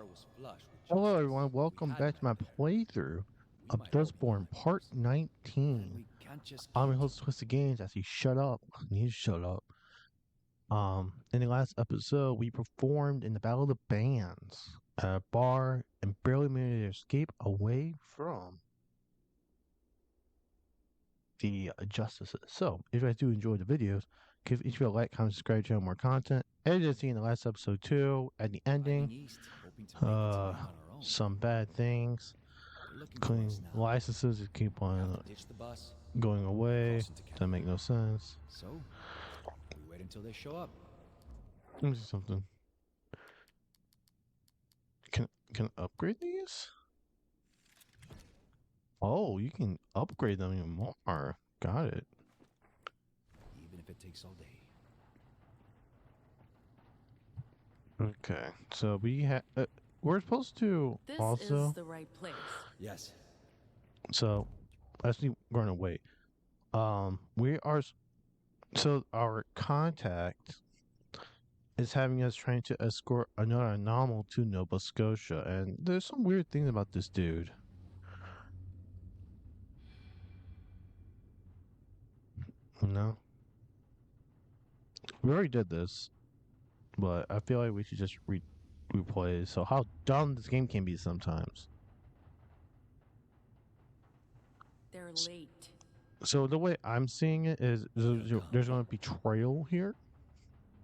bar was flush with Hello, justice. everyone. We Welcome had back to my money. playthrough We of might owe him Dustborn money. Part And 19. we can't just I'm keep your host, Twisted Games. As he shut up, you shut up. In the last episode, we performed in the Battle of the Bands at a bar and barely managed to escape away from the justices. So, if you guys do enjoy the videos, give each of you a like, comment, subscribe, channel more content. As you see in the last episode too, at the ending, driving east, hoping to make it tonight on our own. some bad things. They're looking for Clean us now. licenses just keep We have on to ditch the bus. going away. Cross into Doesn't make no sense. So we wait until they show up. Let me see something. Can I upgrade these? Oh, you can upgrade them even more. Got it. Even if it takes all day. Okay, so we have. We're supposed to This also. is the right place. Yes. So, let's see. We're gonna wait. We are. So our contact is having us trying to escort another anomaly to Nova Scotia, and there's some weird things about this dude. No, we already did this, but I feel like we should just replay. So how dumb this game can be sometimes. They're late. So the way I'm seeing it is there's going to be betrayal here.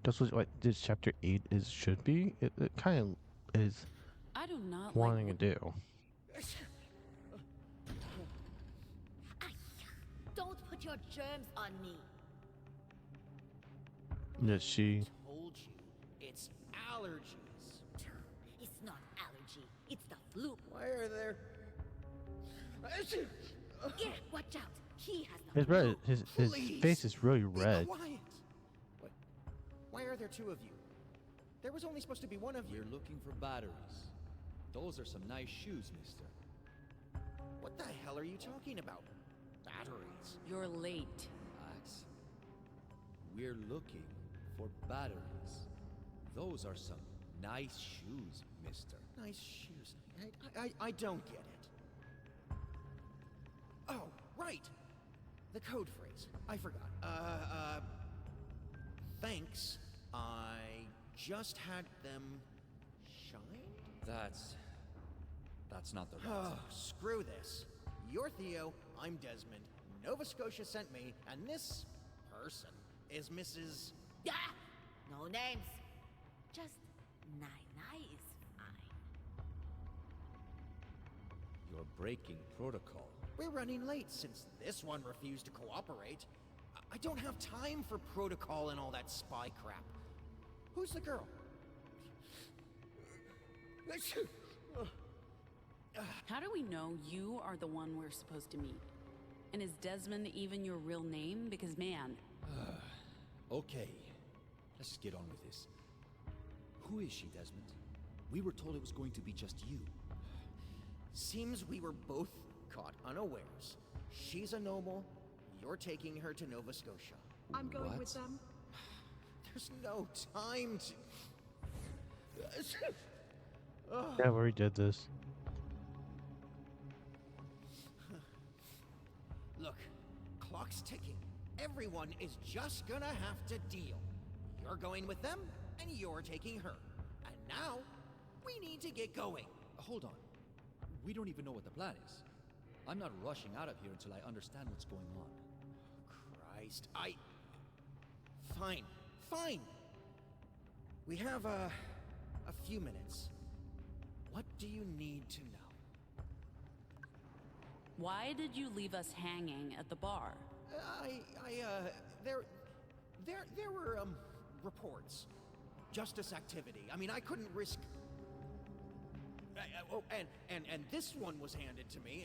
That's what like this chapter 8 should be. It kind of is I do not wanting to like do. Don't put your germs on me. That she. Told you, it's allergies. It's not allergy. It's the flu. Why are there? Yeah, watch out. He has the His flu. red. His Please, face is really red. Be quiet. What? Why are there two of you? There was only supposed to be one of you. You're looking for batteries. Those are some nice shoes, mister. What the hell are you talking about? Batteries. you're late. Max. We're looking for batteries. Those are some nice shoes, mister. Nice shoes. I don't get it. Oh, right. The code phrase. I forgot. Thanks. I just had them shined? That's not the right Oh, thing. screw this. You're Theo, I'm Desmond. Nova Scotia sent me, and this person is Mrs. Yeah. No names. Just Nai is fine. You're breaking protocol. We're running late since this one refused to cooperate. I don't have time for protocol and all that spy crap. Who's the girl? How do we know you are the one we're supposed to meet? And is Desmond even your real name? Because man, Okay, let's just get on with this. Who is she, Desmond? We were told it was going to be just you. Seems we were both caught unawares. She's a noble. You're taking her to Nova Scotia. I'm going What? with them. There's no time to... Yeah, we already did this. Look, clock's ticking. Everyone is just gonna have to deal. You're going with them, and you're taking her. And now, we need to get going. Hold on. We don't even know what the plan is. I'm not rushing out of here until I understand what's going on. Christ, Fine, fine. We have, a few minutes. What do you need to know? why did you leave us hanging at the bar? There were, reports. Justice activity. I mean, I couldn't risk... oh, and this one was handed to me,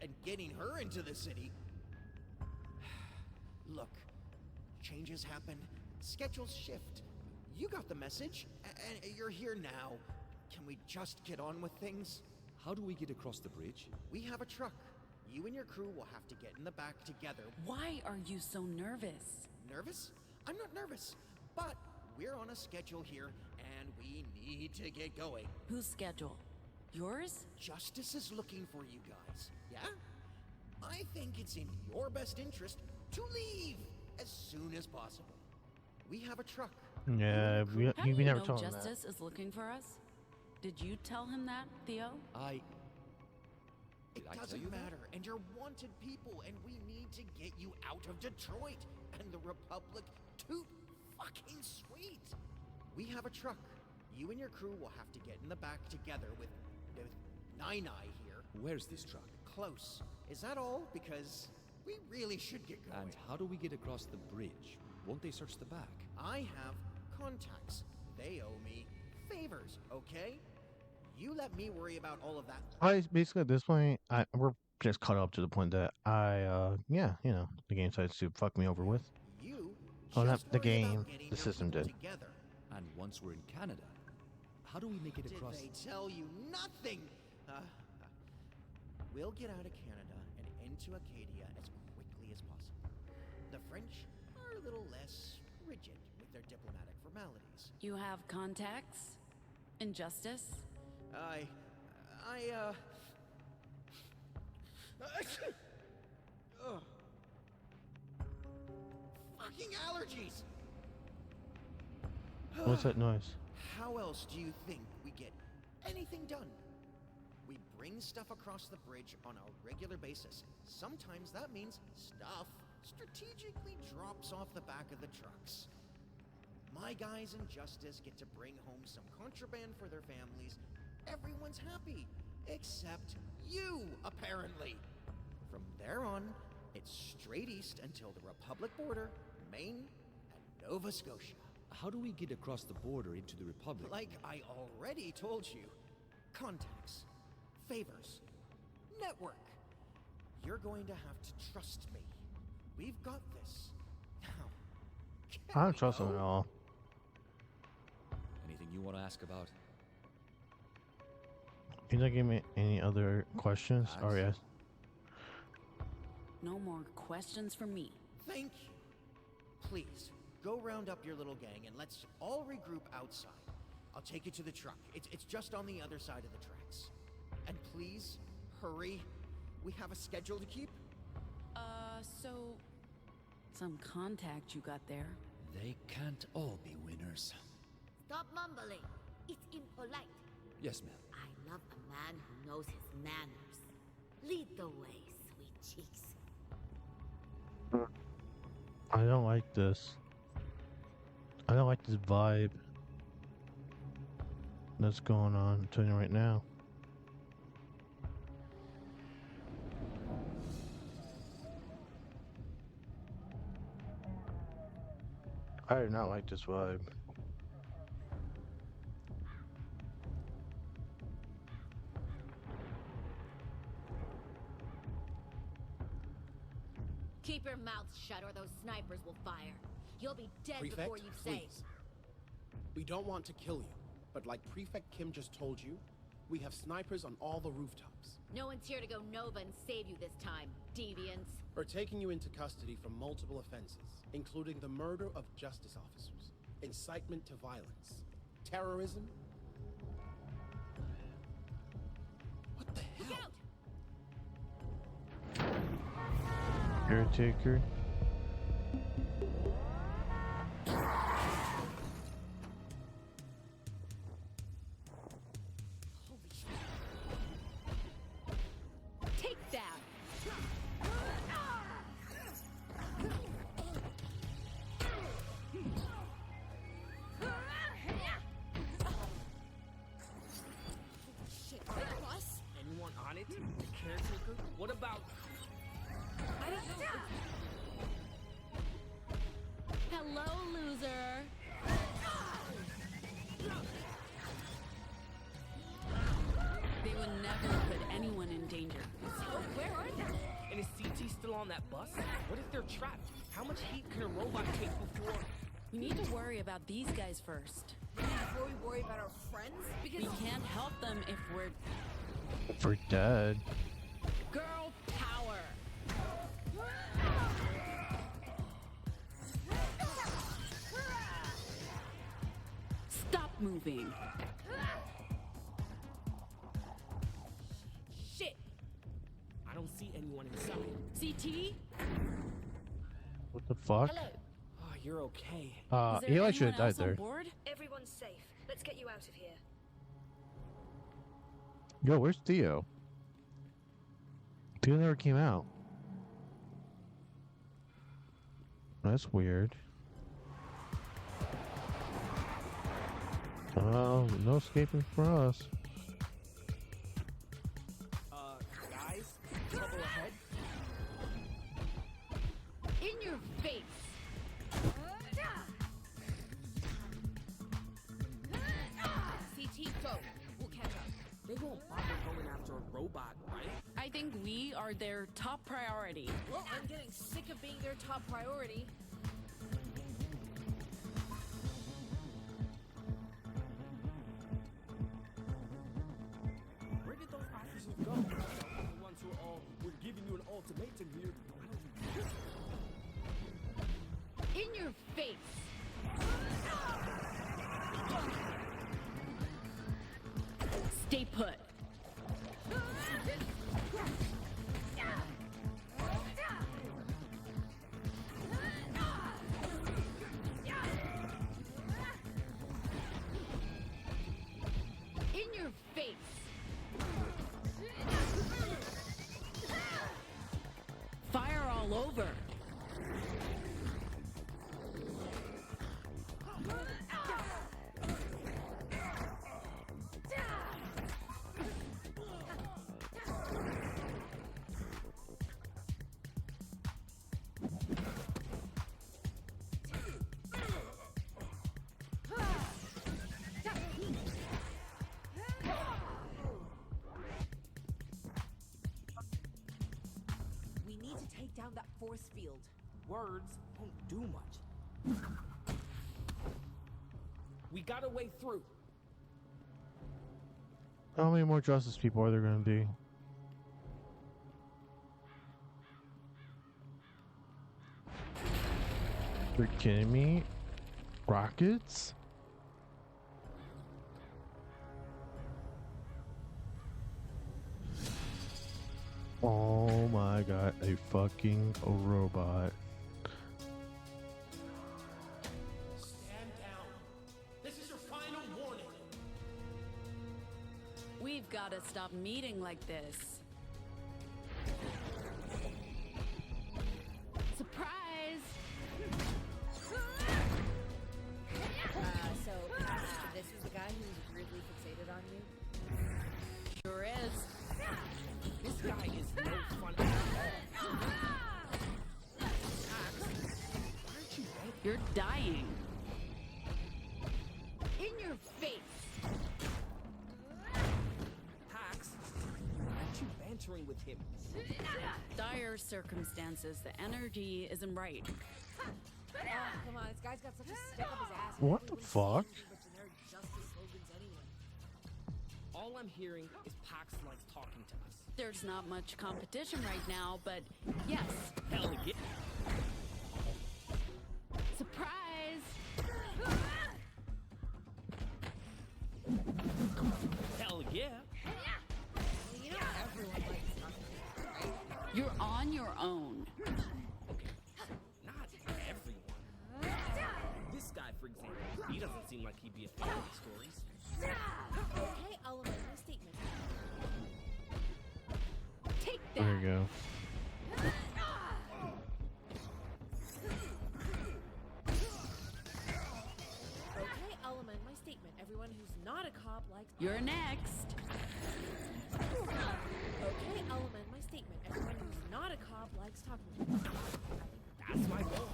and getting her into the city... Look, changes happen, schedules shift. You got the message, and you're here now. Can we just get on with things? How do we get across the bridge? We have a truck. You and your crew will have to get in the back together. Why are you so nervous? Nervous? I'm not nervous, but we're we're on a schedule here, and we need to get going. Whose schedule? Yours? Justice is looking for you guys, yeah? I think it's in your best interest to leave as soon as possible. We have a truck. Yeah, How do you you never know told him that. Justice is looking for us? Did you tell him that, Theo? It Did I tell doesn't you that? matter, and you're wanted people, and we need to get you out of Detroit and the Republic too fucking sweet. We have a truck. You and your crew will have to get in the back together with Nine here. Where's this truck? Close. Is that all? Because we really should get going. And how do we get across the bridge? Won't they search the back? I have contacts. They owe me favors, okay? You let me worry about all of that. Basically at this point, we're just caught up to the point that yeah, you know, the game decides to fuck me over with. You Oh, not just the worry about game, getting the your system people did. Together. And once we're in Canada, how do we make it across? Did they tell you nothing? We'll get out of Canada and into Acadia as quickly as possible. The French are a little less rigid with their diplomatic formalities. You have contacts? In Justice? Ugh. Fucking allergies! What's that noise? How else do you think we get anything done? We bring stuff across the bridge on a regular basis. Sometimes that means stuff strategically drops off the back of the trucks. My guys in Justice get to bring home some contraband for their families. Everyone's happy, except you, apparently. From there on, it's straight east until the Republic border, Maine, and Nova Scotia. How do we get across the border into the Republic? Like I already told you. Contacts. Favors. Network. You're going to have to trust me. We've got this. Now, I can don't we trust him go? at all. Anything you want to ask about? You not give me any other questions? Ask. Or yes. No more questions from me. Thank you. Please, go round up your little gang and let's all regroup outside. I'll take you to the truck. It's just on the other side of the tracks. And please, hurry. We have a schedule to keep. So... some contact you got there. They can't all be winners. Stop mumbling. It's impolite. Yes, ma'am. I love a man who knows his manners. Lead the way, sweet cheeks. I don't like this. I don't like this vibe that's going on. I'm telling you right now. I do not like this vibe. Keep your mouth shut or those snipers will fire. You'll be dead Prefect, before you say. please. We don't want to kill you, but like Prefect Kim just told you, we have snipers on all the rooftops. No one's here to go Nova and save you this time, deviants. We're taking you into custody for multiple offenses, including the murder of justice officers, incitement to violence, terrorism. What the Get hell? out! Caretaker. Holy shit. Take that! Shit, boss. Anyone on it? The caretaker? What about... I don't know. Hello, loser! They would never put anyone in danger. Oh, where are they? And is CT still on that bus? What if they're trapped? How much heat can a robot take before... We need to worry about these guys first. Before we worry about our friends? We Because can't help them if we're For dead. girl power. moving. Shit! I don't see anyone inside. CT? What the fuck? Oh, you're okay. Is there Eli should have anyone died else on there. board? Everyone's safe. Let's get you out of here. Yo, where's Theo? Theo never came out. That's weird. Oh, no escaping for us. Guys? Trouble ahead? In your face! CT, go. We'll catch up. They won't bother going after a robot, right? I think we are their top priority. Well, I'm getting sick of being their top priority. Where did those officers go? The ones who are all, we're giving you an ultimatum here. In your face! Stay put. In your face! Fire all over! We need to take down that force field. Words won't do much. We got a way through. How many more justice people are there gonna be? You're kidding me? Rockets? Oh my god, a fucking robot. Stand down. This is your final warning. We've got to stop meeting like this. Surprise! This is the guy who's weirdly fixated on you? Sure is. This guy is no fun at all. Aren't you ready? You're dying. In your face! Pax? Aren't you bantering with him? Dire circumstances. The energy isn't right. Oh, come on, this guy's got such a stick up his ass. What the fuck? Generic justice slogans anyway. All I'm hearing is Pax likes talking to us. There's not much competition right now, but yes. Hell yeah. Surprise! Hell yeah. Well, you know everyone likes talking to you, right? You're on your own. Okay, not everyone. This guy, for example, he doesn't seem like he'd be a fan of these stories. Okay, I'll amend my statement. Take There that. you go. Okay, I'll amend my statement. Everyone who's not a cop likes... You're next. Okay, I'll amend my statement. Everyone who's not a cop likes talking to you. That's my goal.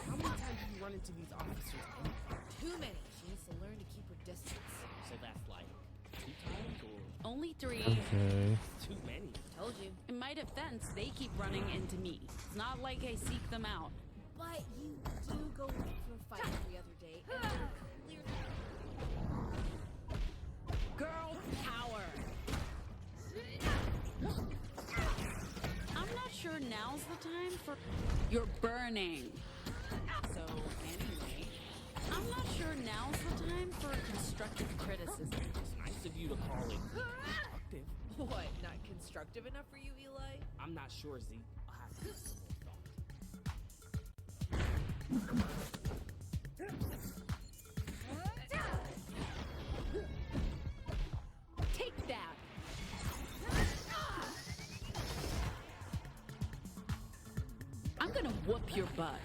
How many times do you run into these officers anyway? Too many. She needs to learn to keep her distance. So that's like 2 times or Only 3. Okay. too many? Told you. In my defense, they keep running into me. It's not like I seek them out. But you do go looking for a fight every other day. And you're clearly... Girl power. I'm not sure now's the time for... You're burning. So, constructive criticism. It's nice of you to call it constructive. What, not constructive enough for you, Eli? I'm not sure, Z. I'll have to give some more thought. Take that! I'm gonna whoop your butt.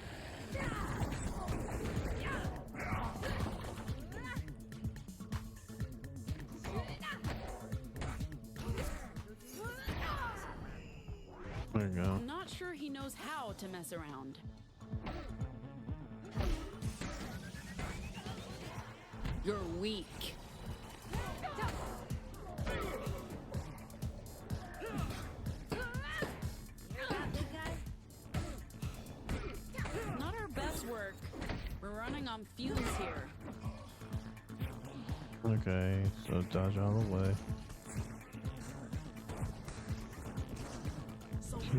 There you go. I'm not sure he knows how to mess around. You're weak. Not our best work. We're running on fumes here. Okay, so dodge out of the way. So who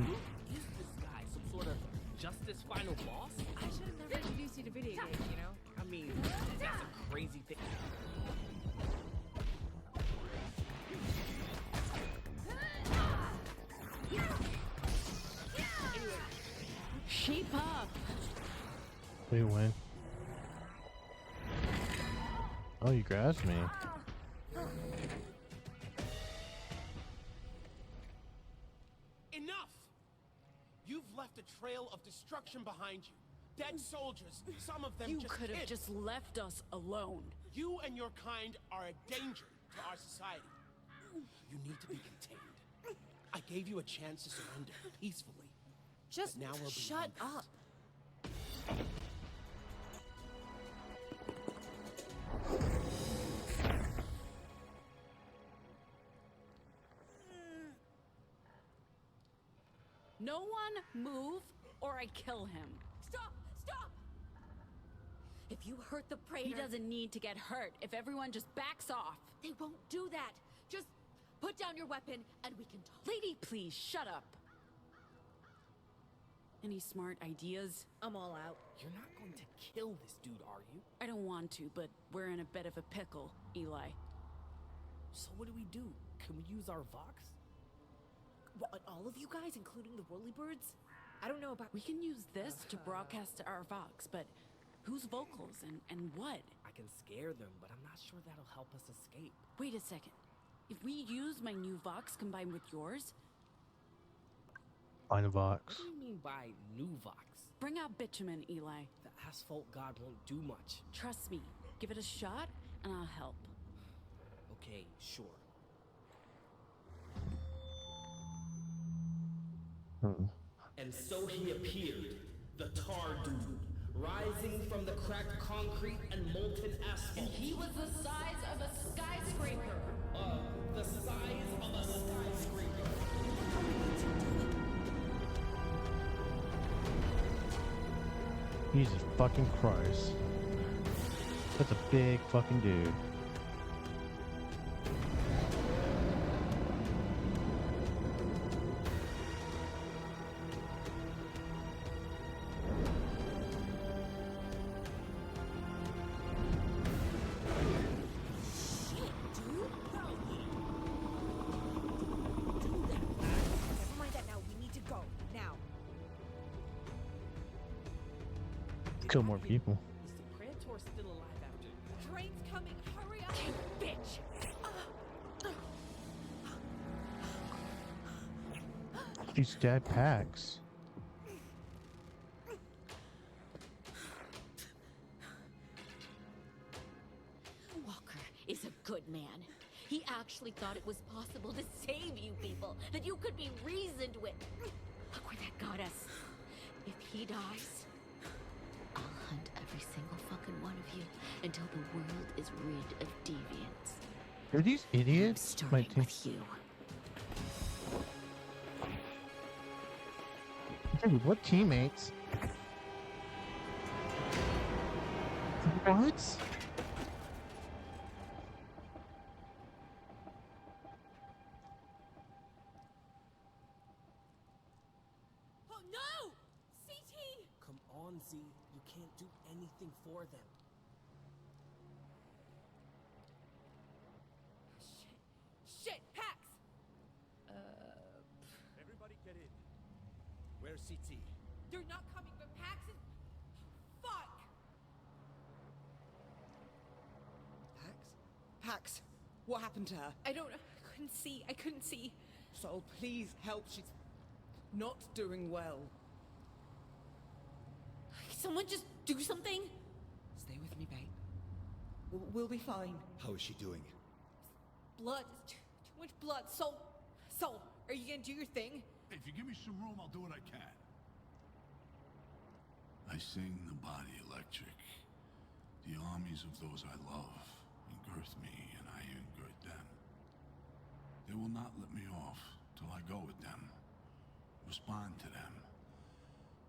is this guy? Some sort of justice final boss? I should have never introduced you to video games, you know? I mean, that's a crazy thing. Shape up. We win. Oh, you grabbed me. Enough! You've left a trail of destruction behind you. Dead soldiers, some of them You just could have hid. just left us alone. You and your kind are a danger to our society. You need to be contained. I gave you a chance to surrender peacefully. Just Now we're shut beyond up. No one move or I kill him. Stop! Stop! If you hurt the praetor... He doesn't need to get hurt if everyone just backs off. They won't do that. Just put down your weapon and we can talk. Lady, please, shut up. Any smart ideas? I'm all out. You're not going to kill this dude, are you? I don't want to, but we're in a bit of a pickle, Eli. So what do? Can we use our Vox? What, all of you guys, including the Whirlybirds? I don't know about... We can use this to broadcast to our Vox, but whose vocals and what? I can scare them, but I'm not sure that'll help us escape. Wait a second. If we use my new Vox combined with yours, Find a Vox. What do you mean by new Vox? bring out bitumen, Eli. The asphalt god won't do much. Trust me. Give it a shot, and I'll help. Okay, sure. And so he appeared, the tar dude, rising from the cracked concrete and molten asphalt. He was the size of a skyscraper. The size of a skyscraper. Jesus fucking Christ. That's a big fucking dude. Never mind that now. We need to go. Now. Kill more people. Is the Praetor still alive after? Train's coming. Hurry up. Bitch. These dead packs. Walker is a good man. He actually thought it was possible to save you people, that you could be reasoned with. Look where that got us. If he dies, I'll hunt every single fucking one of you until the world is rid of deviants. Are these idiots? Starting with you. Dude, what teammates? What? Oh no! CT! Come on, Z. You can't do anything for them. Pax, what happened to her? I don't know. I couldn't see. Sol, please help. She's not doing well. Someone just do something? Stay with me, babe. We'll be fine. How is she doing? Blood. Too much blood. Soul, are you gonna do your thing? If you give me some room, I'll do what I can. I sing the body electric. The armies of those I love engirth me, and I engirth them. They will not let me off till I go with them, respond to them,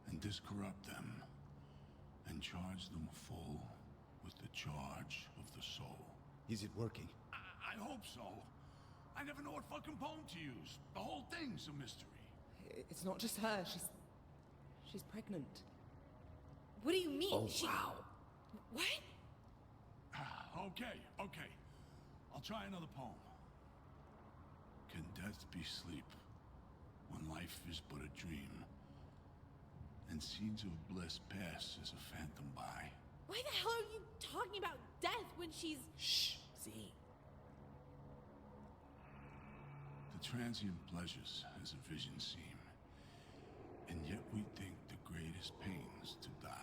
and discorrupt them, and charge them full with the charge of the soul. Is it working? I hope so. I never know what fucking poem to use. The whole thing's a mystery. It's not just her. She's pregnant. What do you mean? Oh, wow. What? Okay. I'll try another poem. Can death be sleep when life is but a dream, and scenes of bliss pass as a phantom by? Why the hell are you talking about death when she's... Shh, Z. The transient pleasures as a vision seem, and yet we think the greatest pains to die.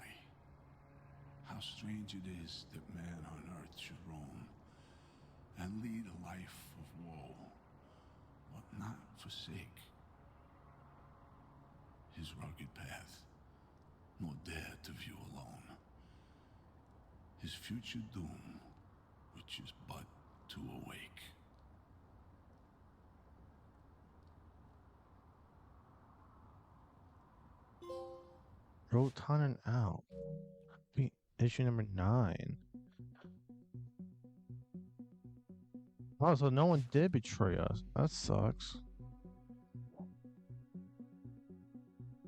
How strange it is that man on earth should roam and lead a life of woe, but not forsake his rugged path, nor dare to view alone his future doom, which is but to awake. Rotan out. Issue number 9. Oh, so no one did betray us. That sucks.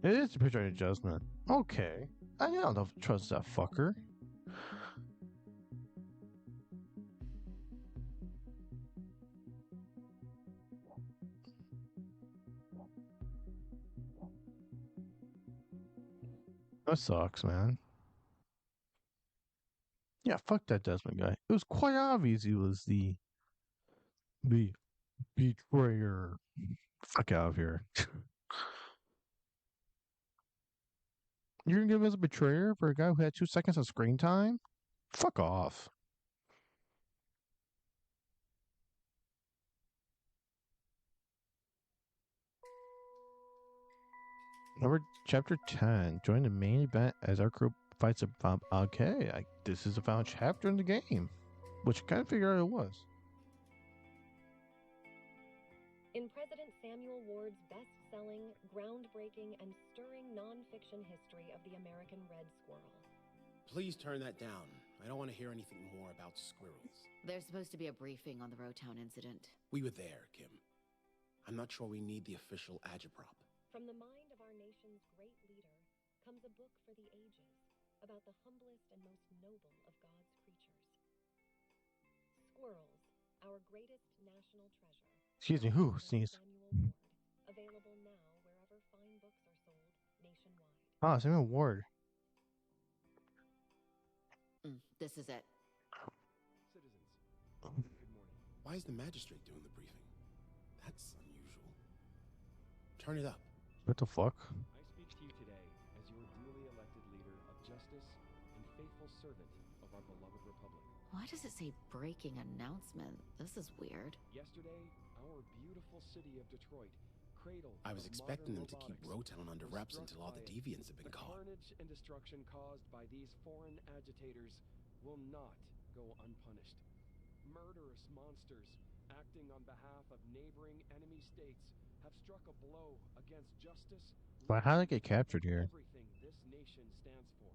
It is a betrayal adjustment. Okay. I don't trust that fucker. That sucks, man. Yeah, fuck that Desmond guy. It was quite obvious he was the betrayer. Fuck out of here. You're gonna give us a betrayer for a guy who had 2 seconds of screen time? Fuck off. Number chapter 10. Join the main event as our group fights a bomb. Okay, this is the final chapter in the game, which I kind of figured out it was. In President Samuel Ward's best-selling, groundbreaking, and stirring non-fiction history of the American red squirrel. Please turn that down. I don't want to hear anything more about squirrels. There's supposed to be a briefing on the Rotown incident. We were there, Kim. I'm not sure we need the official agitprop. From the mind of our nation's great leader comes a book for the ages about the humblest and most noble of God's creatures. Squirrels, our greatest national treasure. Excuse me, who sneezed? Samuel Ward, available now wherever fine books are sold nationwide. Ah, Samuel Ward. This is it. Citizens, good morning. Why is the magistrate doing the briefing? That's unusual. Turn it up. What the fuck? I speak to you today as your duly elected leader of justice and faithful servant of our beloved republic. Why does it say breaking announcement? This is weird. Yesterday, our beautiful city of Detroit, cradle I was of expecting them modern to keep robotics, Rotown under was wraps struck until all the by deviants have been the caught. carnage and destruction caused by these foreign agitators will not go unpunished. Murderous monsters acting on behalf of neighboring enemy states have struck a blow against justice. But how did they get captured here? Everything this nation stands for.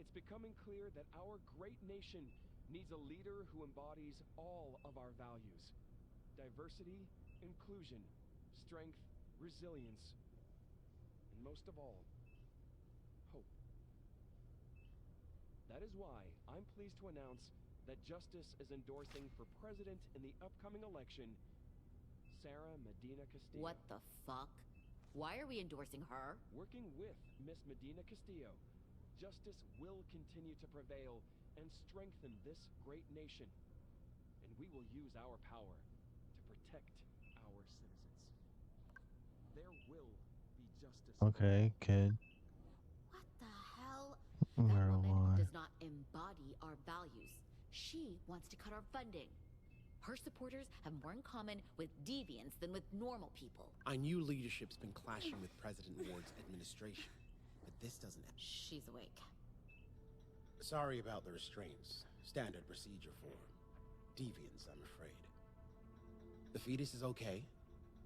It's becoming clear that our great nation needs a leader who embodies all of our values: diversity, inclusion, strength, resilience, and most of all, hope. That is why I'm pleased to announce that Justice is endorsing for president in the upcoming election Sarah Medina Castillo. What the fuck? Why are we endorsing her? Working with Miss Medina Castillo, justice will continue to prevail and strengthen this great nation. and we will use our power to protect our citizens. There will be justice. Okay, kid. What the hell? That woman Marijuana. does not embody our values. She wants to cut our funding. Her supporters have more in common with deviants than with normal people. I knew leadership's been clashing with President Ward's administration, but this doesn't. She's awake. Sorry about the restraints. Standard procedure for deviants, I'm afraid. The fetus is okay.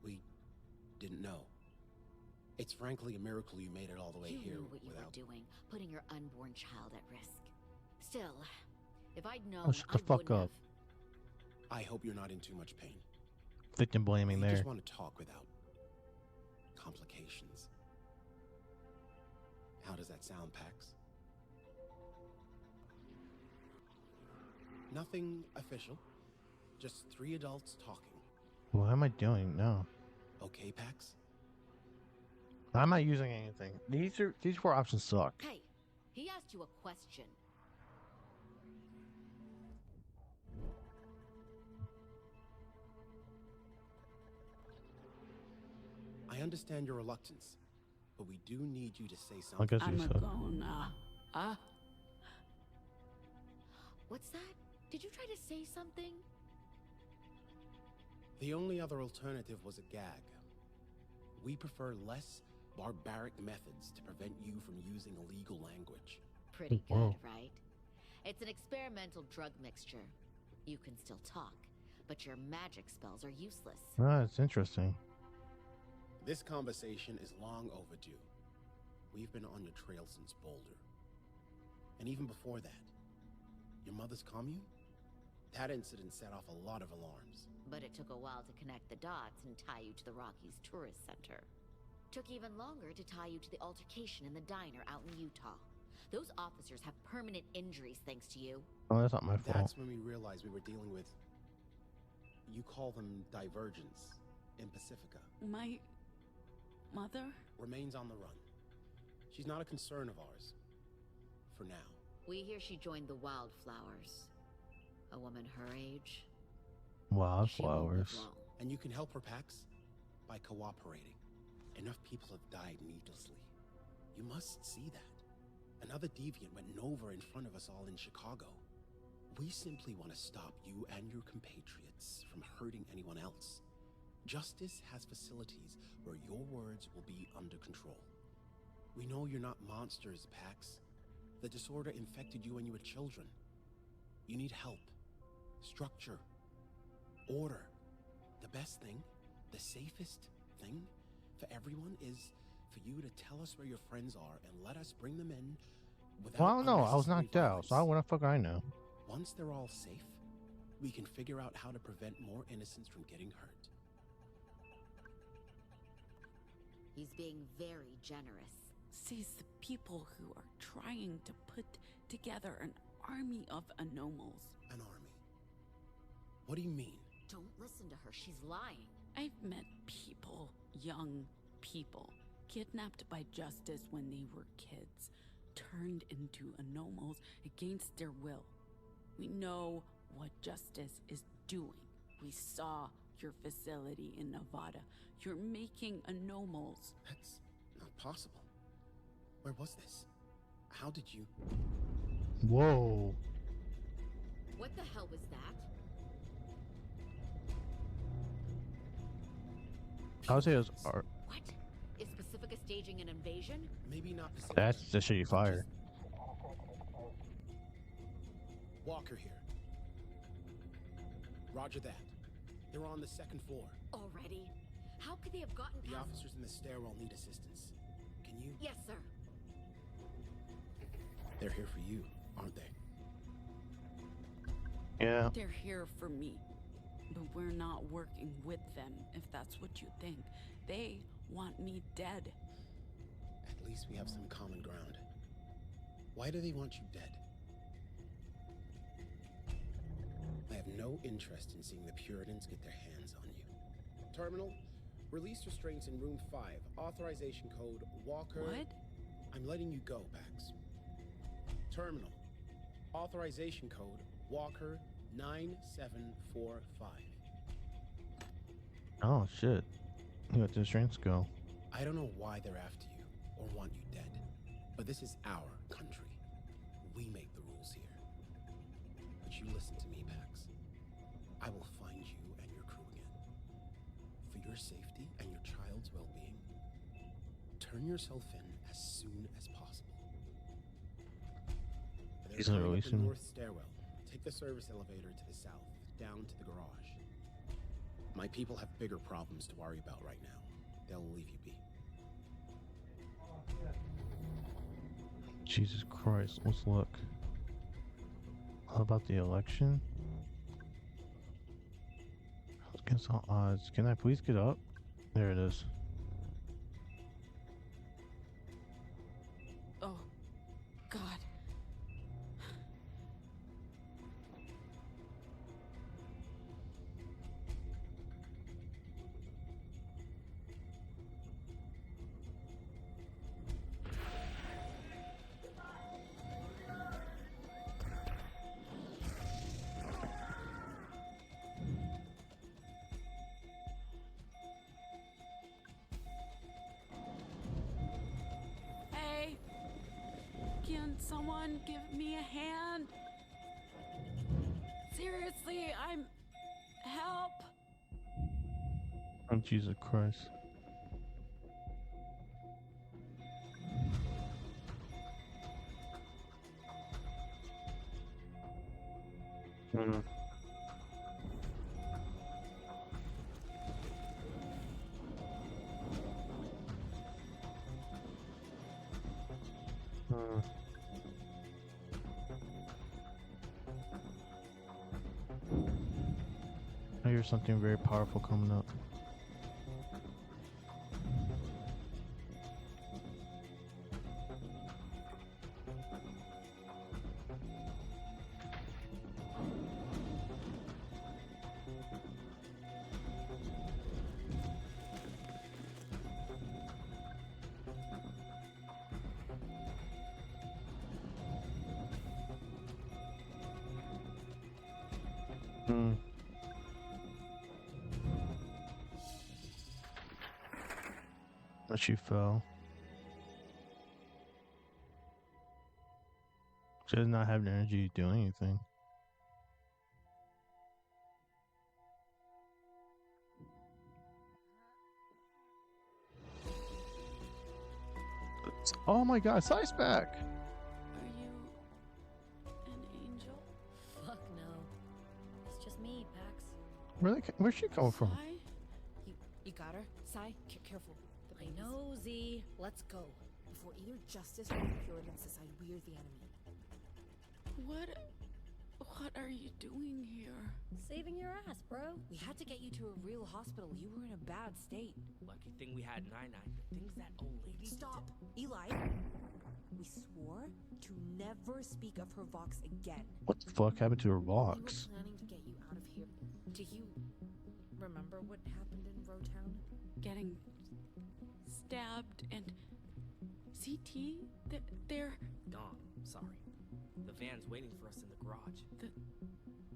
We didn't know. It's frankly a miracle you made it all the way here You knew what you were doing, putting your unborn child at risk. Still, if I'd known, Oh, shut the I fuck wouldn't up. I hope you're not in too much pain. Victim blaming We there. just want to talk without complications. How does that sound, Pax? Nothing official. Just 3 adults talking. What am I doing? No. Okay, Pax? I'm not using anything. These 4 options suck. Hey, he asked you a question. I understand your reluctance, but we do need you to say I something. guess you I'm said. gonna. What's that? Did you try to say something? The only other alternative was a gag. We prefer less barbaric methods to prevent you from using illegal language. Pretty good, Whoa. right? It's an experimental drug mixture. You can still talk, but your magic spells are useless. Ah, it's interesting. This conversation is long overdue. We've been on your trail since Boulder. And even before that, your mother's commune? That incident set off a lot of alarms. But it took a while to connect the dots and tie you to the Rockies Tourist Center. Took even longer to tie you to the altercation in the diner out in Utah. Those officers have permanent injuries thanks to you. Oh, that's not my fault. That's when we realized we were dealing with... You call them divergents in Pacifica. My mother? Remains on the run. She's not a concern of ours. For now. We hear she joined the Wildflowers. A woman her age. Wildflowers. She won't live long. And you can help her, Pax, by cooperating. Enough people have died needlessly. You must see that. Another deviant went nova in front of us all in Chicago. We simply want to stop you and your compatriots from hurting anyone else. Justice has facilities where your words will be under control. We know you're not monsters, Pax. The disorder infected you when you were children. You need help, structure, order. The best thing, the safest thing for everyone is for you to tell us where your friends are and let us bring them in without Well, I don't know. I was unnecessary knocked out, so violence. what the fuck I know? Once they're all safe, we can figure out how to prevent more innocents from getting hurt. He's being very generous. Sees the people who are trying to put together an army of anomals. An army? What do you mean? Don't listen to her. She's lying. I've met people, young people, kidnapped by Justice when they were kids, turned into anomals against their will. We know what Justice is doing. We saw your facility in Nevada. You're making anomals. That's not possible. Where was this? How did you... Whoa. What the hell was that? I would say it was art. What? Is Pacifica staging an invasion? Maybe not Pacific. That's the shit you fired. Walker here. Roger that. They're on the 2nd floor. Already? How could they have gotten The past... officers in the stairwell need assistance. Can you... Yes, sir. They're here for you, aren't they? Yeah. They're here for me. But we're not working with them, if that's what you think. They want me dead. At least we have some common ground. Why do they want you dead? I have no interest in seeing the Puritans get their hands on you. Terminal, release restraints in room 5. Authorization code Walker... What? I'm letting you go, Pax. Terminal, authorization code Walker 9745. Oh shit. You let the strengths go. I don't know why they're after you or want you dead, but this is our country. We make the rules here. But you listen to me, Pax. I will find you and your crew again. For your safety and your child's well-being, turn yourself in as soon as possible. They're He's not coming up releasing the me. north stairwell. Take the service elevator to the south, down to the garage. My people have bigger problems to worry about right now. They'll leave you be. Jesus Christ, let's look. How about the election? Against all odds. Can I please get up? There it is. Oh, God. Hey, can someone give me a hand? Seriously, help. Oh, Jesus Christ. I hear something very powerful coming up. But she fell. She does not have the energy to do anything. Oh my god, Sai's back! Are you an angel? Fuck no. It's just me, Pax. Where'd she come from? Sai? You got her? Sai, careful. The I baby's- know, Z. Let's go. Before either Justice or the Puritans decide we're the enemy. What are you doing here? Saving your ass, bro. We had to get you to a real hospital. You were in a bad state. Lucky thing we had 9-9. The things that old lady. Stop! Eli! We swore to never speak of her Vox again. What the fuck happened to her We were box? planning to get you out of here. Do you remember what happened in Rowtown? Getting stabbed and CT? They're Gone. Sorry. The van's waiting for us in the garage.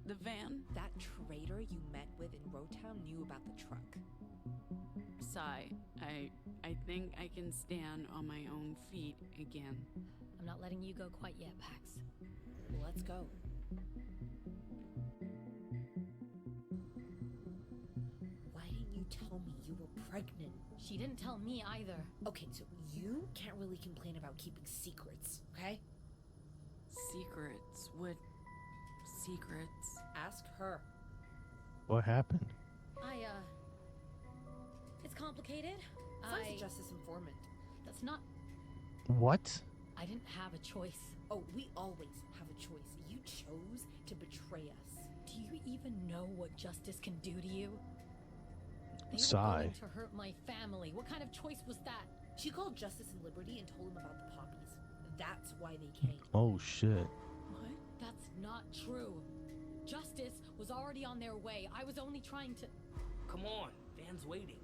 the van? That traitor you met with in Rowtown knew about the truck. Sai, I think I can stand on my own feet again. I'm not letting you go quite yet, Pax. Let's go. Why didn't you tell me you were pregnant? She didn't tell me either. Okay, so you can't really complain about keeping secrets, okay? Secrets? What secrets? Ask her. What happened? It's complicated. Sai's a justice informant. That's not... What? I didn't have a choice. Oh, we always have a choice. You chose to betray us. Do you even know what justice can do to you? They were Sai. going to hurt my family. What kind of choice was that? She called Justice and Liberty and told them about the poppies. That's why they came. Oh shit. What? That's not true. Justice was already on their way. I was only trying to... Come on, van's waiting.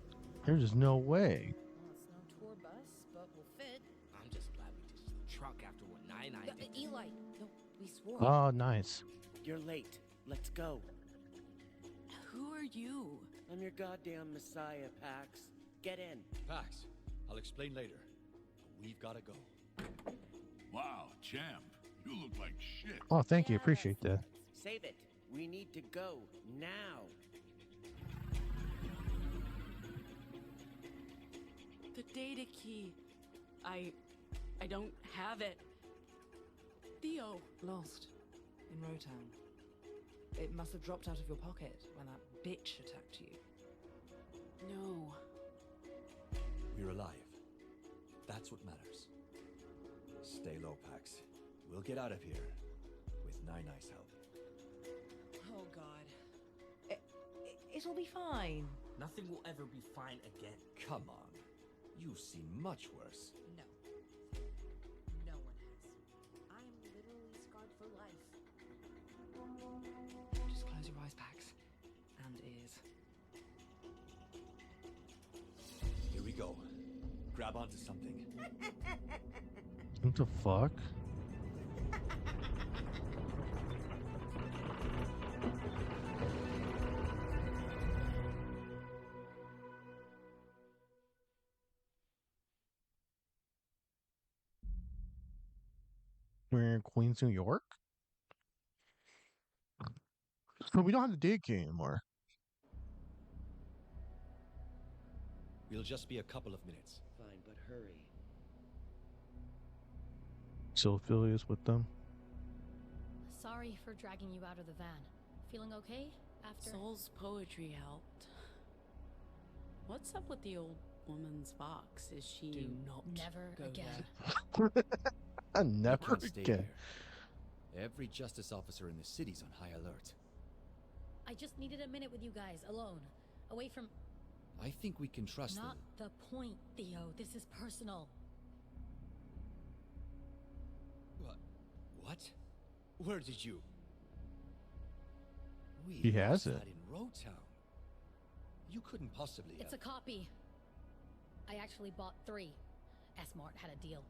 There's just no way. Well, it's no tour bus, but we'll fit. I'm just glad we ditched the truck after what 9-9 did. Eli, no, we swore. Oh, nice. You're late. Let's go. Who are you? I'm your goddamn messiah, Pax. Get in. Pax, I'll explain later. We've gotta go. Wow, champ. You look like shit. Oh, thank you. Appreciate that. Save it. We need to go now. The data key. I don't have it. Theo. Lost. In Rotown. It must have dropped out of your pocket when that bitch attacked you. No. We're alive. That's what matters. Stay low, Pax. We'll get out of here. With Nine-Eye's help. Oh god. It'll be fine. Nothing will ever be fine again. Come on. You've seen much worse. No. No one has. I am literally scarred for life. Just close your eyes, Pax. And ears. Here we go. Grab onto something. What the fuck? We're in Queens, New York? So we don't have the date key anymore. We'll just be a couple of minutes. Fine, but hurry. So Ophelia with them. Sorry for dragging you out of the van. Feeling okay after? Soul's poetry helped. What's up with the old woman's box? Is she... Do not Never go again. I We never can't stay again. here. Every justice officer in the city's on high alert. I just needed a minute with you guys, alone. Away from... I think we can trust them. Not the point, Theo. This is personal. What? Where did you? He has lost it. that in Rotown. You couldn't possibly It's a copy. I actually bought 3. Escort had a deal.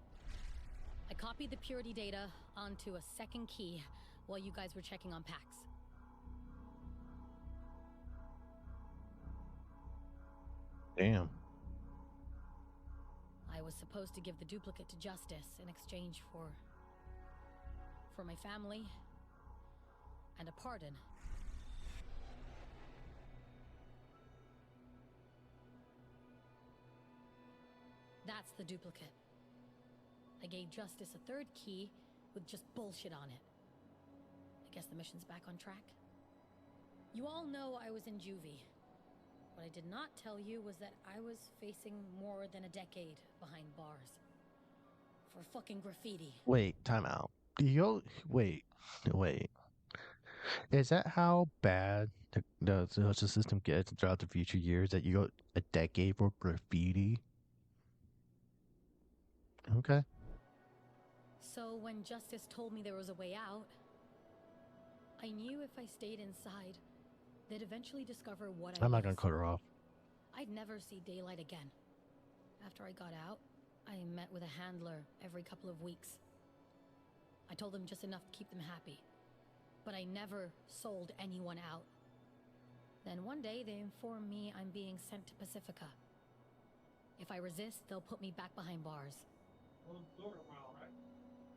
I copied the purity data onto a second key while you guys were checking on Pax. Damn. I was supposed to give the duplicate to Justice in exchange for my family and a pardon. That's the duplicate. I gave Justice a 3rd key with just bullshit on it. I guess the mission's back on track. You all know I was in juvie. What I did not tell you was that I was facing more than a decade behind bars. For fucking graffiti. Wait, time out. Wait. Is that how bad the justice system gets throughout the future years, that you go a decade for graffiti? Okay. So when Justice told me there was a way out, I knew if I stayed inside, they'd eventually discover what I'm not gonna cut her off. I'd never see daylight again. After I got out, I met with a handler every couple of weeks. I told them just enough to keep them happy. But I never sold anyone out. Then one day they informed me I'm being sent to Pacifica. If I resist, they'll put me back behind bars.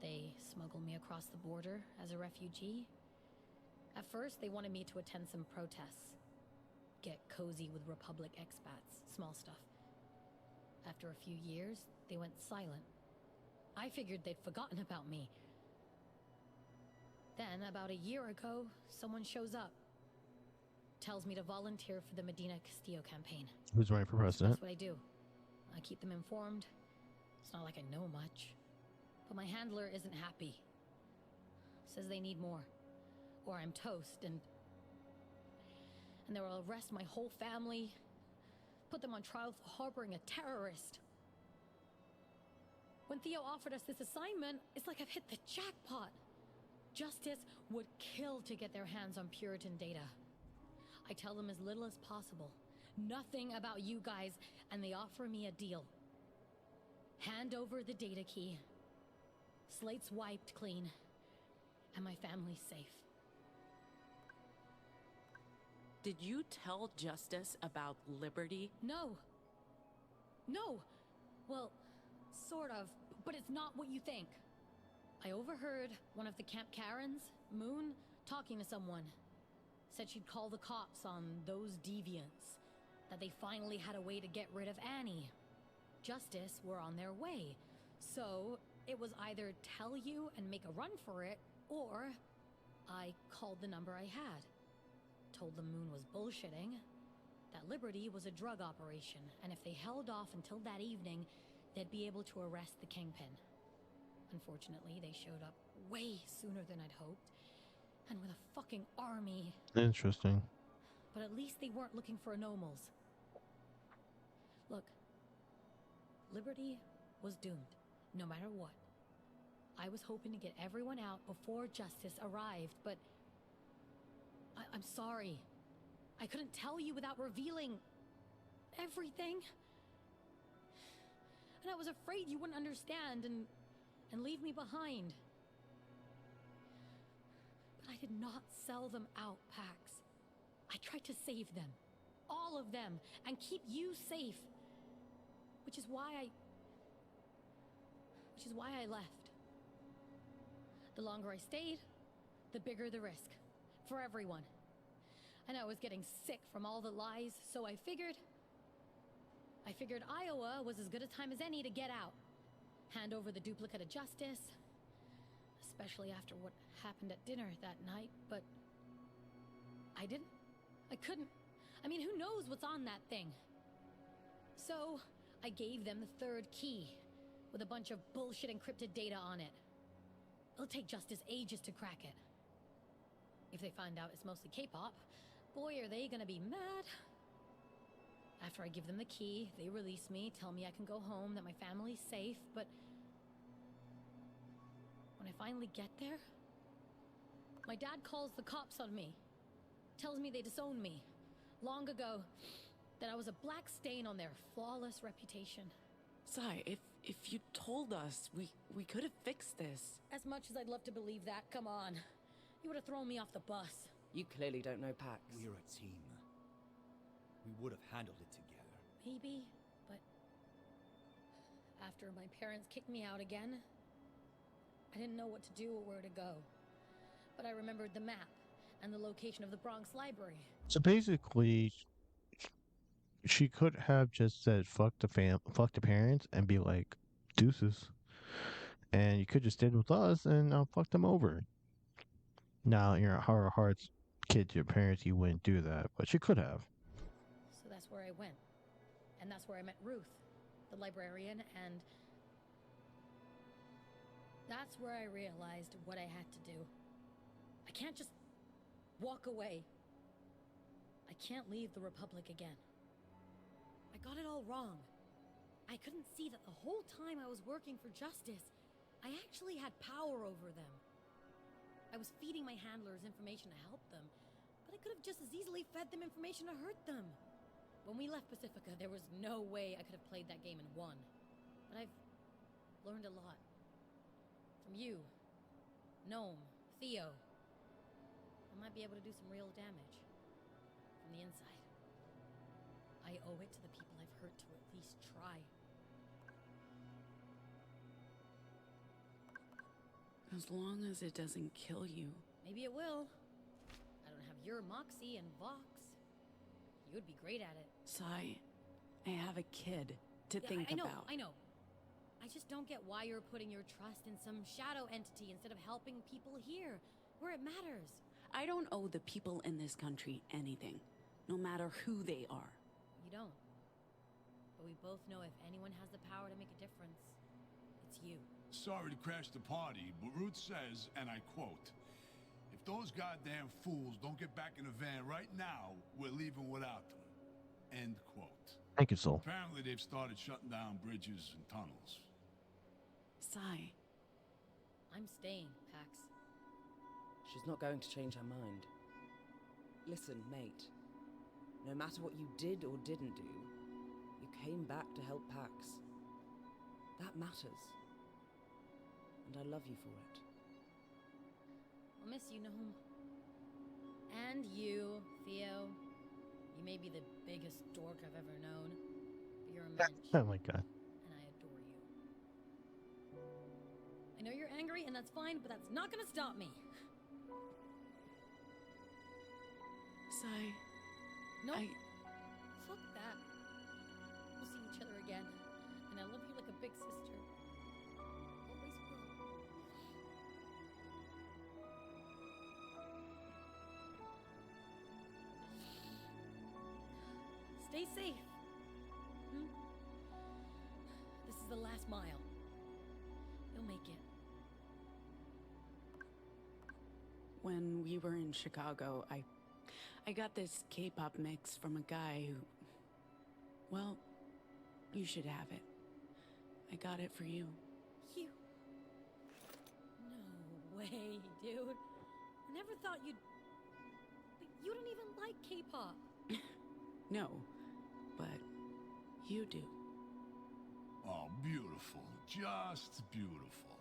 They smuggled me across the border as a refugee. At first, they wanted me to attend some protests. Get cozy with Republic expats, small stuff. After a few years, they went silent. I figured they'd forgotten about me. Then, about a year ago, someone shows up. Tells me to volunteer for the Medina Castillo campaign. Who's running for president? That's what I do. I keep them informed. It's not like I know much. But my handler isn't happy. Says they need more. Or I'm toast, and they will arrest my whole family. Put them on trial for harboring a terrorist. When Theo offered us this assignment, it's like I've hit the jackpot. Justice would kill to get their hands on Puritan data. I tell them as little as possible. Nothing about you guys, and they offer me a deal. Hand over the data key. Slate's wiped clean. And my family's safe. Did you tell Justice about Liberty? No. No. Well, sort of, but it's not what you think. I overheard one of the Camp Karens, Moon, talking to someone. Said she'd call the cops on those deviants. That they finally had a way to get rid of Annie. Justice were on their way. So, it was either tell you and make a run for it, or I called the number I had. Told them Moon was bullshitting. That Liberty was a drug operation, and if they held off until that evening, they'd be able to arrest the Kingpin. Unfortunately, they showed up way sooner than I'd hoped, and with a fucking army. Interesting. But at least they weren't looking for anomals. Look, Liberty was doomed, no matter what. I was hoping to get everyone out before Justice arrived, but I'm sorry. I couldn't tell you without revealing everything. And I was afraid you wouldn't understand and leave me behind. But I did not sell them out, Pax. I tried to save them. All of them. And keep you safe. Which is why I left. The longer I stayed, the bigger the risk. For everyone. And I was getting sick from all the lies, so I figured Iowa was as good a time as any to get out. Hand over the duplicate of Justice. Especially after what happened at dinner that night, but I didn't. I couldn't. I mean, who knows what's on that thing? So, I gave them the third key, with a bunch of bullshit encrypted data on it. It'll take Justice ages to crack it. If they find out it's mostly K-pop, boy, are they gonna be mad. After I give them the key, they release me, tell me I can go home, that my family's safe, but when I finally get there, my dad calls the cops on me. Tells me they disowned me, long ago, that I was a black stain on their flawless reputation. Sai, if you told us, we could have fixed this. As much as I'd love to believe that, come on. You would have thrown me off the bus. You clearly don't know Pax. We're a team. We would have handled it together. Maybe, but after my parents kicked me out again, I didn't know what to do or where to go. But I remembered the map and the location of the Bronx Library. So basically, she could have just said fuck the parents and be like deuces, and you could just stayed with us and I'll fuck them over. Now, in your heart of hearts, kid, your parents, you wouldn't do that, but she could have. So that's where I went. And that's where I met Ruth, the librarian, and that's where I realized what I had to do. I can't just walk away. I can't leave the Republic again. I got it all wrong. I couldn't see that the whole time I was working for Justice, I actually had power over them. I was feeding my handlers information to help them, but I could have just as easily fed them information to hurt them. When we left Pacifica, there was no way I could have played that game and won. But I've learned a lot. From you, Gnome, Theo. I might be able to do some real damage. From the inside. I owe it to the people I've hurt to at least try. As long as it doesn't kill you. Maybe it will. I don't have your moxie and Vox. You would be great at it. Sai, I have a kid to think about. I know. I just don't get why you're putting your trust in some shadow entity instead of helping people here, where it matters. I don't owe the people in this country anything, no matter who they are. You don't. But we both know if anyone has the power to make a difference, it's you. Sorry to crash the party, but Ruth says, and I quote, "If those goddamn fools don't get back in the van right now, we're leaving without them." End quote. Thank you, Soul. Apparently they've started shutting down bridges and tunnels. Sai. I'm staying, Pax. She's not going to change her mind. Listen, mate. No matter what you did or didn't do, you came back to help Pax. That matters. And I love you for it. I'll miss you, Gnome. And you, Theo. You may be the biggest dork I've ever known, but you're a mensch. Oh my god. And I adore you. I know you're angry, and that's fine, but that's not gonna stop me. Sai, No. I... Fuck that. We'll see each other again, and I love you like a big sister. Always will. Stay safe. This is the last mile. You'll make it. When we were in Chicago, I got this K-pop mix from a guy who... Well, you should have it. I got it for you. You... No way, dude. I never thought you'd... But you don't even like K-pop. No, but you do. Oh, beautiful. Just beautiful.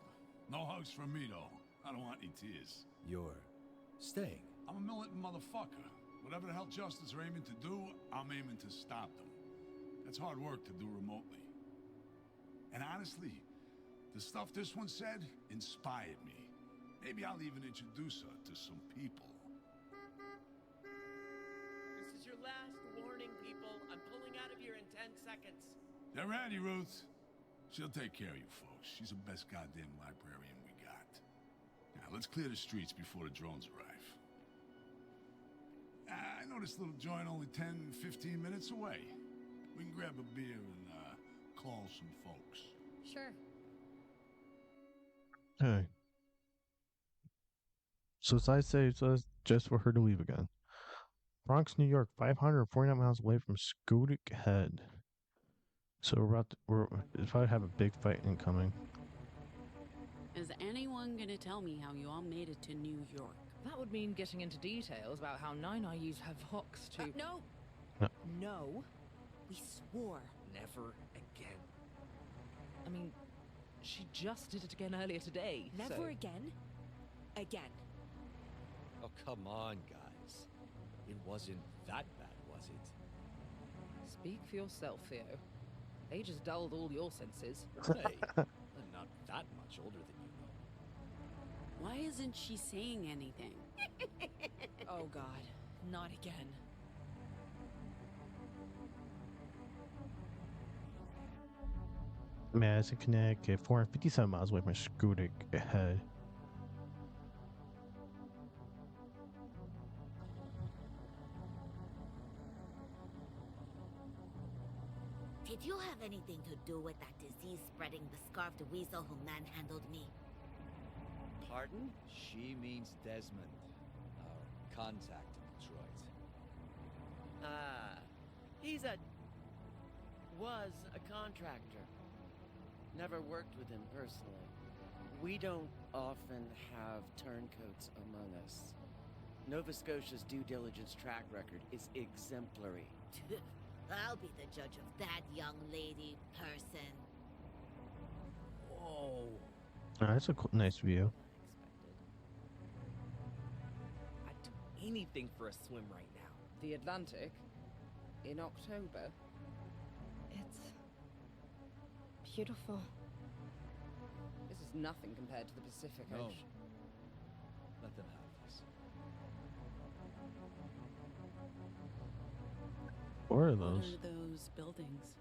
No hugs from me, though. I don't want any tears. You're staying. I'm a militant motherfucker. Whatever the hell Justice are aiming to do, I'm aiming to stop them. That's hard work to do remotely. And honestly, the stuff this one said inspired me. Maybe I'll even introduce her to some people. This is your last warning, people. I'm pulling out of here in 10 seconds. They're ready, Ruth. She'll take care of you folks. She's the best goddamn librarian we got. Now, let's clear the streets before the drones arrive. I know this little joint only 10, 15 minutes away. We can grab a beer and call some folks. Sure. Okay. So Sai saves us just for her to leave again. Bronx, New York, 549 miles away from Scudic Head. So we're about to have a big fight incoming. Is anyone gonna tell me how you all made it to New York? That would mean getting into details about how Nine used her vox to... No! No. No. We swore. Never again. I mean, she just did it again earlier today. Never so... again. Again. Oh, come on, guys. It wasn't that bad, was it? Speak for yourself, Theo. Age has dulled all your senses. Hey, I'm not that much older than you know. Why isn't she saying anything? Oh god, not again. Madison, Connecticut, 457 miles away from Scudic Head. Did you have anything to do with that disease-spreading bescarfed weasel who manhandled me? Pardon? She means Desmond, our contact in Detroit. Was a contractor. Never worked with him personally. We don't often have turncoats among us. Nova Scotia's due diligence track record is exemplary. I'll be the judge of that young lady person. Whoa. That's a nice view. I'd do anything for a swim right now. The Atlantic? In October? It's... beautiful. This is nothing compared to the Pacific No. Ocean. Let them have this. What are What those? are those buildings?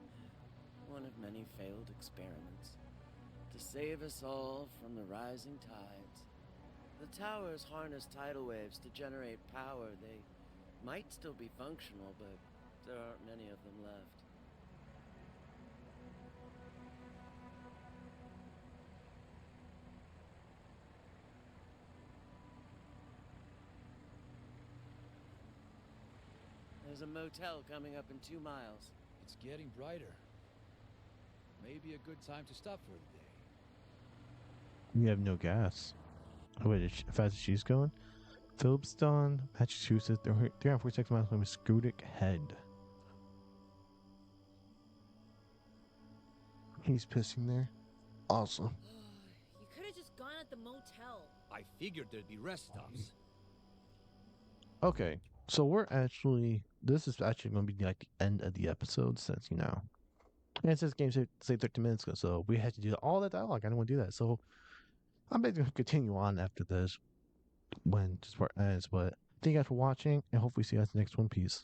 One of many failed experiments. To save us all from the rising tides. The towers harness tidal waves to generate power. They might still be functional, but there aren't many of them left. There's a motel coming up in 2 miles. It's getting brighter. Maybe a good time to stop for the day. We have no gas. Oh wait, as fast as she's going? Phillipston, Massachusetts, 346 miles from Scudic Head. He's pissing there. Awesome. You could have just gone at the motel. I figured there'd be rest stops. Okay, so we're actually this is actually going to be like the end of the episode since, and since game say 30 minutes ago, so we had to do all that dialogue. I didn't want to do that. So I'm basically going to continue on after this when this part ends. But thank you guys for watching, and hopefully see you guys next one. Peace.